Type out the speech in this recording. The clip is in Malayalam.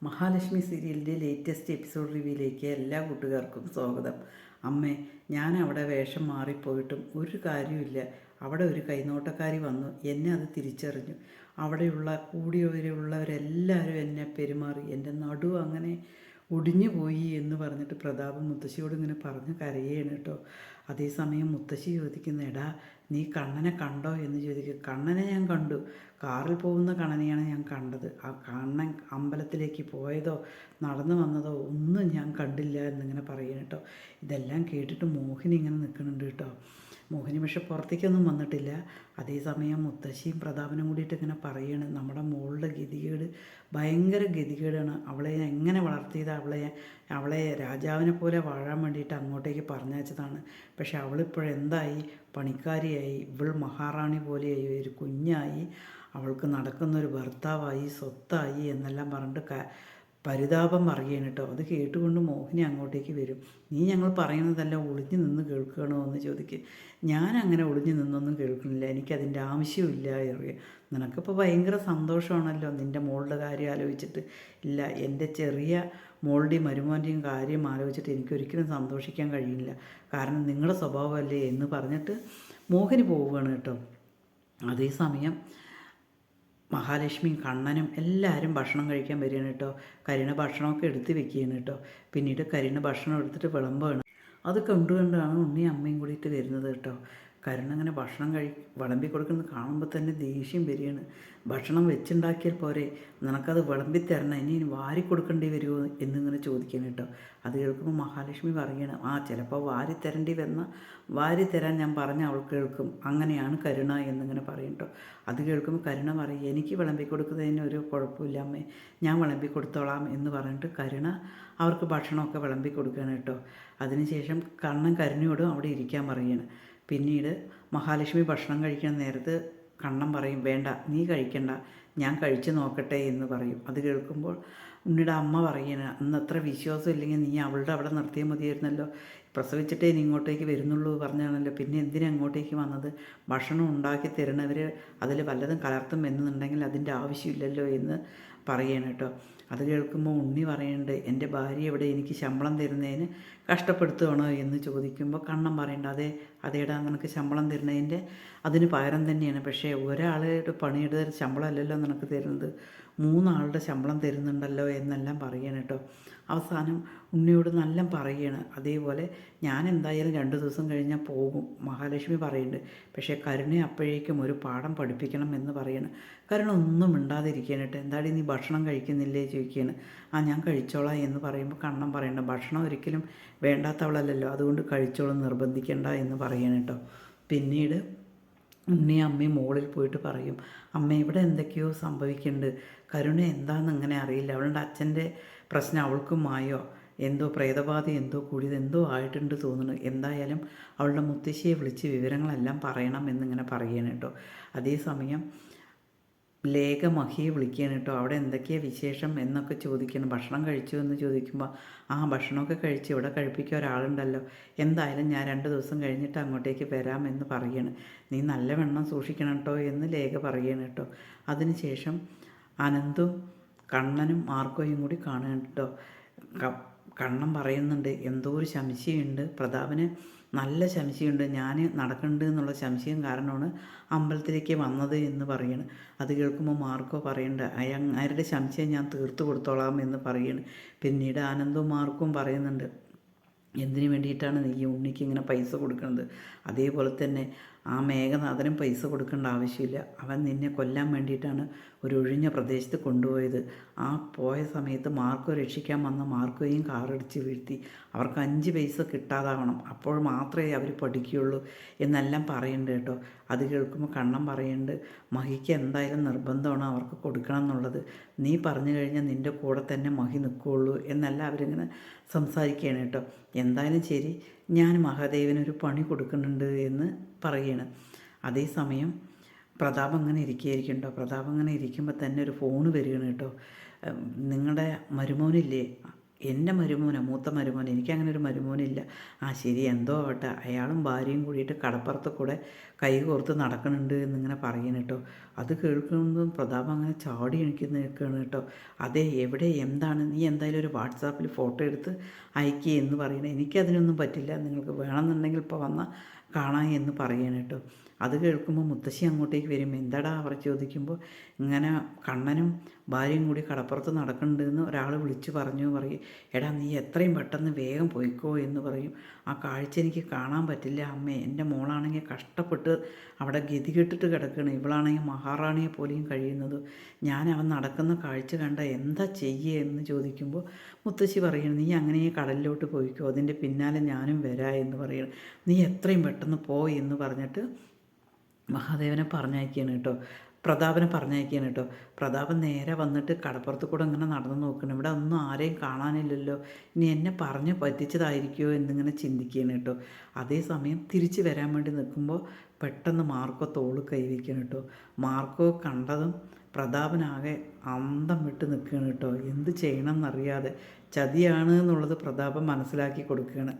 മഹാലക്ഷ്മി സീരിയലിൻ്റെ ലേറ്റസ്റ്റ് എപ്പിസോഡ് റിവ്യൂയിലേക്ക് എല്ലാ കൂട്ടുകാർക്കും സ്വാഗതം. അമ്മേ, ഞാൻ അവിടെ വേഷം മാറിപ്പോയിട്ടും ഒരു കാര്യമില്ല. അവിടെ ഒരു കൈനോട്ടക്കാരി വന്നു, എന്നെ അത് തിരിച്ചറിഞ്ഞു. അവിടെയുള്ള കൂടിയവരുള്ളവരെല്ലാവരും എന്നെ പെരുമാറി, എൻ്റെ നടുവ് അങ്ങനെ ഒടിഞ്ഞു പോയി എന്ന് പറഞ്ഞിട്ട് പ്രതാപ് മുത്തശ്ശിയോട് ഇങ്ങനെ പറഞ്ഞ് കരയാണ് കേട്ടോ. അതേസമയം മുത്തശ്ശി ചോദിക്കുന്ന, എടാ നീ കണ്ണനെ കണ്ടോ എന്ന് ചോദിക്കുക. കണ്ണനെ ഞാൻ കണ്ടു, കാറിൽ പോകുന്ന കണ്ണനെയാണ് ഞാൻ കണ്ടത്. ആ കണ്ണൻ അമ്പലത്തിലേക്ക് പോയതോ നടന്നു വന്നതോ ഒന്നും ഞാൻ കണ്ടില്ല എന്നിങ്ങനെ പറയണം കേട്ടോ. ഇതെല്ലാം കേട്ടിട്ട് മോഹിനി ഇങ്ങനെ നിൽക്കുന്നുണ്ട് കേട്ടോ. മോഹിനി പക്ഷെ പുറത്തേക്കൊന്നും വന്നിട്ടില്ല. അതേസമയം മുത്തശ്ശിയും പ്രതാപനും കൂടിയിട്ട് ഇങ്ങനെ പറയാണ്, നമ്മുടെ മോളുടെ ഗതികേട് ഭയങ്കര ഗതികേടാണ്. അവളെ എങ്ങനെ വളർത്തിയത്, അവളെ രാജാവിനെ പോലെ വാഴാൻ വേണ്ടിയിട്ട് അങ്ങോട്ടേക്ക് പറഞ്ഞയച്ചതാണ്. പക്ഷെ അവളിപ്പോഴെന്തായി, പണിക്കാരിയായി, ഇവൾ മഹാറാണി പോലെയായി, ഒരു കുഞ്ഞായി, അവൾക്ക് നടക്കുന്നൊരു ഭർത്താവായി, സ്വത്തായി എന്നെല്ലാം പറഞ്ഞിട്ട് പരിതാപം പറയുകയാണ് കേട്ടോ. അത് കേട്ടുകൊണ്ട് മോഹിനി അങ്ങോട്ടേക്ക് വരും. നീ ഞങ്ങൾ പറയുന്നതെല്ലാം ഒളിഞ്ഞു നിന്ന് കേൾക്കണോ എന്ന് ചോദിക്കും. ഞാൻ അങ്ങനെ ഒളിഞ്ഞു നിന്നൊന്നും കേൾക്കണില്ല, എനിക്കതിൻ്റെ ആവശ്യമില്ല അറിയാം. നിനക്കിപ്പോൾ ഭയങ്കര സന്തോഷമാണല്ലോ നിൻ്റെ മോളുടെ കാര്യം ആലോചിച്ചിട്ട്. ഇല്ല, എൻ്റെ ചെറിയ മോളുടെയും മരുമോൻ്റെയും കാര്യം ആലോചിച്ചിട്ട് എനിക്കൊരിക്കലും സന്തോഷിക്കാൻ കഴിയില്ല. കാരണം നിങ്ങളുടെ സ്വഭാവമല്ലേ എന്ന് പറഞ്ഞിട്ട് മോഹിനി പോവുകയാണ് കേട്ടോ. അതേസമയം മഹാലക്ഷ്മിയും കണ്ണനും എല്ലാവരും ഭക്ഷണം കഴിക്കാൻ വരികയാണ് കേട്ടോ. കരുണ ഭക്ഷണമൊക്കെ എടുത്ത് വെക്കുകയാണ് കേട്ടോ. പിന്നീട് കരുണ ഭക്ഷണം എടുത്തിട്ട് വിളമ്പാണ്. അത് കണ്ടുകൊണ്ടാണ് ഉണ്ണിയും അമ്മയും കൂടിയിട്ട് വരുന്നത് കേട്ടോ. കരുണ അങ്ങനെ ഭക്ഷണം വിളമ്പി കൊടുക്കുന്നത് കാണുമ്പോൾ തന്നെ ദേഷ്യം വരികയാണ്. ഭക്ഷണം വെച്ചുണ്ടാക്കിയാൽ പോരെ, നിനക്കത് വിളമ്പി തരണം, ഇനി വാരി കൊടുക്കേണ്ടി വരുമോ എന്നിങ്ങനെ ചോദിക്കണം കേട്ടോ. അത് കേൾക്കുമ്പോൾ മഹാലക്ഷ്മി പറയണം, ചിലപ്പോൾ വാരി തരേണ്ടി വന്നാൽ വാരി തരാൻ ഞാൻ പറഞ്ഞ അവൾ കേൾക്കും, അങ്ങനെയാണ് കരുണ എന്നിങ്ങനെ പറയും കേട്ടോ. അത് കേൾക്കുമ്പോൾ കരുണ പറയും, എനിക്ക് വിളമ്പി കൊടുക്കുന്നതിന് ഒരു കുഴപ്പമില്ല അമ്മേ, ഞാൻ വിളമ്പി കൊടുത്തോളാം എന്ന് പറഞ്ഞിട്ട് കരുണ അവർക്ക് ഭക്ഷണമൊക്കെ വിളമ്പി കൊടുക്കുകയാണ് കേട്ടോ. അതിനുശേഷം കണ്ണൻ കരുണയോടും അവിടെ ഇരിക്കാൻ പറയുകയാണ്. പിന്നീട് മഹാലക്ഷ്മി ഭക്ഷണം കഴിക്കുന്ന നേരത്ത് കണ്ണൻ പറയും, വേണ്ട നീ കഴിക്കണ്ട, ഞാൻ കഴിച്ചു നോക്കട്ടെ എന്ന് പറയും. അത് കേൾക്കുമ്പോൾ ഉണ്ണിയുടെ അമ്മ പറയണ, അന്ന് അത്ര വിശ്വാസം ഇല്ലെങ്കിൽ നീ അവളുടെ അവിടെ നിർത്തിയാൽ മതിയായിരുന്നല്ലോ, പ്രസവിച്ചിട്ടേ നീ ഇങ്ങോട്ടേക്ക് വരുന്നുള്ളൂ പറഞ്ഞാണല്ലോ, പിന്നെ എന്തിനാ അങ്ങോട്ടേക്ക് വന്നത്? ഭക്ഷണം ഉണ്ടാക്കി തരണവർ അതിൽ വല്ലതും കലർത്തും എന്നുണ്ടെങ്കിൽ അതിൻ്റെ ആവശ്യമില്ലല്ലോ എന്ന് പറയണം കേട്ടോ. അത് കേൾക്കുമ്പോൾ ഉണ്ണി പറയുന്നുണ്ട്, എൻ്റെ ഭാര്യ ഇവിടെ എനിക്ക് ശമ്പളം തരുന്നതിന് കഷ്ടപ്പെടുത്തുകയാണോ എന്ന് ചോദിക്കുമ്പോൾ കണ്ണൻ പറയണ്ട, അതേടാ നിനക്ക് ശമ്പളം തരുന്നതിൻ്റെ അതിന് പകരം തന്നെയാണ്. പക്ഷേ ഒരാളുടെ പണിയെടുത്ത ശമ്പളം അല്ലല്ലോ നിനക്ക് തരുന്നത്, 3 ആളുടെ ശമ്പളം തരുന്നുണ്ടല്ലോ എന്നെല്ലാം പറയണം കേട്ടോ. അവസാനം ഉണ്ണിയോട് നല്ല പറയാണ്. അതേപോലെ ഞാൻ എന്തായാലും 2 ദിവസം കഴിഞ്ഞാൽ പോകും മഹാലക്ഷ്മി പറയുന്നുണ്ട്. പക്ഷേ കരുണയെ അപ്പോഴേക്കും ഒരു പാഠം പഠിപ്പിക്കണം എന്ന് പറയാണ്. കരുണ ഒന്നും മിണ്ടാതിരിക്കുകയാണ് കേട്ടോ. എന്താടി നീ ഭക്ഷണം കഴിക്കുന്നില്ലേ ചോദിക്കുകയാണ്. ഞാൻ കഴിച്ചോളാം എന്ന് പറയുമ്പോൾ കണ്ണൻ പറയണ്ട, ഭക്ഷണം ഒരിക്കലും വേണ്ടാത്തവളല്ലല്ലോ, അതുകൊണ്ട് കഴിച്ചോളം നിർബന്ധിക്കേണ്ട എന്ന് പറയണം കേട്ടോ. പിന്നീട് ഉണ്ണിയും അമ്മയും മുകളിൽ പോയിട്ട് പറയും, അമ്മ ഇവിടെ എന്തൊക്കെയോ സംഭവിക്കുന്നുണ്ട്, കരുണ എന്താണെന്ന് അങ്ങനെ അറിയില്ല, അവളുടെ അച്ഛൻ്റെ പ്രശ്നം അവൾക്കും മായോ, എന്തോ പ്രേതബാധ എന്തോ കൂടിയത് എന്തോ ആയിട്ടുണ്ട് തോന്നുന്നു, എന്തായാലും അവളുടെ മുത്തശ്ശിയെ വിളിച്ച് വിവരങ്ങളെല്ലാം പറയണം എന്നിങ്ങനെ പറയണം കേട്ടോ. അതേസമയം ലേഖ മഹിയെ വിളിക്കുകയാണ് കേട്ടോ. അവിടെ എന്തൊക്കെയാണ് വിശേഷം എന്നൊക്കെ ചോദിക്കണം. ഭക്ഷണം കഴിച്ചു എന്ന് ചോദിക്കുമ്പോൾ ഭക്ഷണമൊക്കെ കഴിച്ച് ഇവിടെ കഴിപ്പിക്കാൻ ഒരാളുണ്ടല്ലോ, എന്തായാലും ഞാൻ 2 ദിവസം കഴിഞ്ഞിട്ട് അങ്ങോട്ടേക്ക് വരാമെന്ന് പറയാണ്. നീ നല്ല വെണ്ണം സൂക്ഷിക്കണം കേട്ടോ എന്ന് ലേഖ പറയണം കേട്ടോ. അതിനുശേഷം അനന്തും കണ്ണനും മാർക്കോയും കൂടി കാണുകയാണ് കേട്ടോ. കണ്ണൻ പറയുന്നുണ്ട്, എന്തോ ഒരു സംശയമുണ്ട് പ്രതാപന്, നല്ല സംശയമുണ്ട്, ഞാൻ നടക്കുന്നുണ്ട് എന്നുള്ള സംശയം കാരണമാണ് അമ്പലത്തിലേക്ക് വന്നത് എന്ന് പറയണ്. അത് കേൾക്കുമ്പോൾ മാർക്കോ പറയുന്നുണ്ട്, അയാളുടെ സംശയം ഞാൻ തീർത്തു കൊടുത്തോളാം എന്ന് പറയണ്. പിന്നീട് ആനന്ദവും മാർക്കും പറയുന്നുണ്ട്, എന്തിനു വേണ്ടിയിട്ടാണ് നീ ഉണ്ണിക്ക് ഇങ്ങനെ പൈസ കൊടുക്കുന്നത്? അതേപോലെ തന്നെ മേഘനാഥനും പൈസ കൊടുക്കേണ്ട ആവശ്യമില്ല, അവൻ നിന്നെ കൊല്ലാൻ വേണ്ടിയിട്ടാണ് ഒരു ഒഴിഞ്ഞ പ്രദേശത്ത് കൊണ്ടുപോയത്. പോയ സമയത്ത് മാർക്കോ രക്ഷിക്കാൻ വന്ന മാർക്കോയും കാറടിച്ച് വീഴ്ത്തി, അവർക്ക് 5 പൈസ കിട്ടാതാവണം, അപ്പോൾ മാത്രമേ അവർ പഠിക്കുകയുള്ളൂ എന്നെല്ലാം പറയുന്നുണ്ട് കേട്ടോ. അത് കേൾക്കുമ്പോൾ കണ്ണൻ പറയുന്നുണ്ട്, മഹിക്ക് എന്തായാലും നിർബന്ധമാണ് അവർക്ക് കൊടുക്കണം എന്നുള്ളത്, നീ പറഞ്ഞു കഴിഞ്ഞാൽ നിൻ്റെ കൂടെ തന്നെ മഹി നിൽക്കുകയുള്ളൂ എന്നെല്ലാം അവരിങ്ങനെ സംസാരിക്കുകയാണ് കേട്ടോ. എന്തായാലും ശരി, ഞാൻ മഹാദേവനൊരു പണി കൊടുക്കുന്നുണ്ട് എന്ന് പറയുകയാണ്. അതേസമയം പ്രതാപ് അങ്ങനെ ഇരിക്കുകയായിരിക്കും കേട്ടോ. പ്രതാപ് അങ്ങനെ ഇരിക്കുമ്പോൾ തന്നെ ഒരു ഫോണ് വരികയാണ് കേട്ടോ. നിങ്ങളുടെ മരുമോനില്ലേ, എൻ്റെ മരുമോനാ, മൂത്ത മരുമോൻ, എനിക്കങ്ങനെ ഒരു മരുമോനില്ല. ആ ശരി, എന്തോ ആവട്ടെ, അയാളും ഭാര്യയും കൂടിയിട്ട് കടപ്പുറത്ത് കൂടെ കൈ കോർത്ത് നടക്കണുണ്ട് എന്നിങ്ങനെ പറയുന്നു കേട്ടോ. അത് കേൾക്കുമ്പോൾ പ്രതാപം അങ്ങനെ ചാടി എണിക്കുന്ന നിൽക്കുകയാണ് കേട്ടോ. അതെ, എവിടെ, എന്താണ്, നീ എന്തായാലും ഒരു വാട്സാപ്പിൽ ഫോട്ടോ എടുത്ത് അയക്കുക എന്ന് പറയണേ. എനിക്കതിനൊന്നും പറ്റില്ല, നിങ്ങൾക്ക് വേണമെന്നുണ്ടെങ്കിൽ ഇപ്പോൾ വന്നാൽ കാണാം എന്ന് പറയണം കേട്ടോ. അത് കേൾക്കുമ്പോൾ മുത്തശ്ശി അങ്ങോട്ടേക്ക് വരും. എന്താടാ അവർ ചോദിക്കുമ്പോൾ ഇങ്ങനെ കണ്ണനും ഭാര്യയും കൂടി കടപ്പുറത്ത് നടക്കുന്നുണ്ടെന്ന് ഒരാൾ വിളിച്ചു പറയും. എടാ, നീ എത്രയും പെട്ടെന്ന് വേഗം പോയിക്കോ എന്ന് പറയും. ആ കാഴ്ച എനിക്ക് കാണാൻ പറ്റില്ല അമ്മേ. എൻ്റെ മോളാണെങ്കിൽ കഷ്ടപ്പെട്ട് അവിടെ ഗതികെട്ടിട്ട് കിടക്കുകയാണ്, ഇവളാണെങ്കിൽ മഹാറാണിയെ പോലെയും കഴിയുന്നത്. ഞാൻ അവൻ നടക്കുന്ന കാഴ്ച കണ്ട എന്താ ചെയ്യുക എന്ന് ചോദിക്കുമ്പോൾ മുത്തശ്ശി പറയുന്നു, നീ അങ്ങനെ കടലിലോട്ട് പോയിക്കോ, അതിൻ്റെ പിന്നാലെ ഞാനും വരാം എന്ന് പറയണം. നീ എത്രയും പെട്ടെന്ന് പോയി എന്ന് പറഞ്ഞിട്ട് മഹാദേവനെ പറഞ്ഞയക്കുകയാണ് കേട്ടോ. പ്രതാപനെ പറഞ്ഞയക്കുകയാണ് കേട്ടോ. പ്രതാപൻ നേരെ വന്നിട്ട് കടപ്പുറത്ത് കൂടെ ഇങ്ങനെ നടന്നു നോക്കണം. ഇവിടെ ഒന്നും ആരെയും കാണാനില്ലല്ലോ, ഇനി എന്നെ പറഞ്ഞ് പറ്റിച്ചതായിരിക്കുമോ എന്നിങ്ങനെ ചിന്തിക്കുകയാണ് കേട്ടോ. അതേസമയം തിരിച്ച് വരാൻ വേണ്ടി നിൽക്കുമ്പോൾ പെട്ടെന്ന് മാർക്കോ തോള് കൈവയ്ക്കണം കേട്ടോ. മാർക്കോ കണ്ടതും പ്രതാപനാകെ അന്തം വിട്ട് നിൽക്കുകയാണ് കേട്ടോ. എന്ത് ചെയ്യണം എന്നറിയാതെ, ചതിയാണ് എന്നുള്ളത് പ്രതാപൻ മനസ്സിലാക്കി കൊടുക്കുകയാണ്.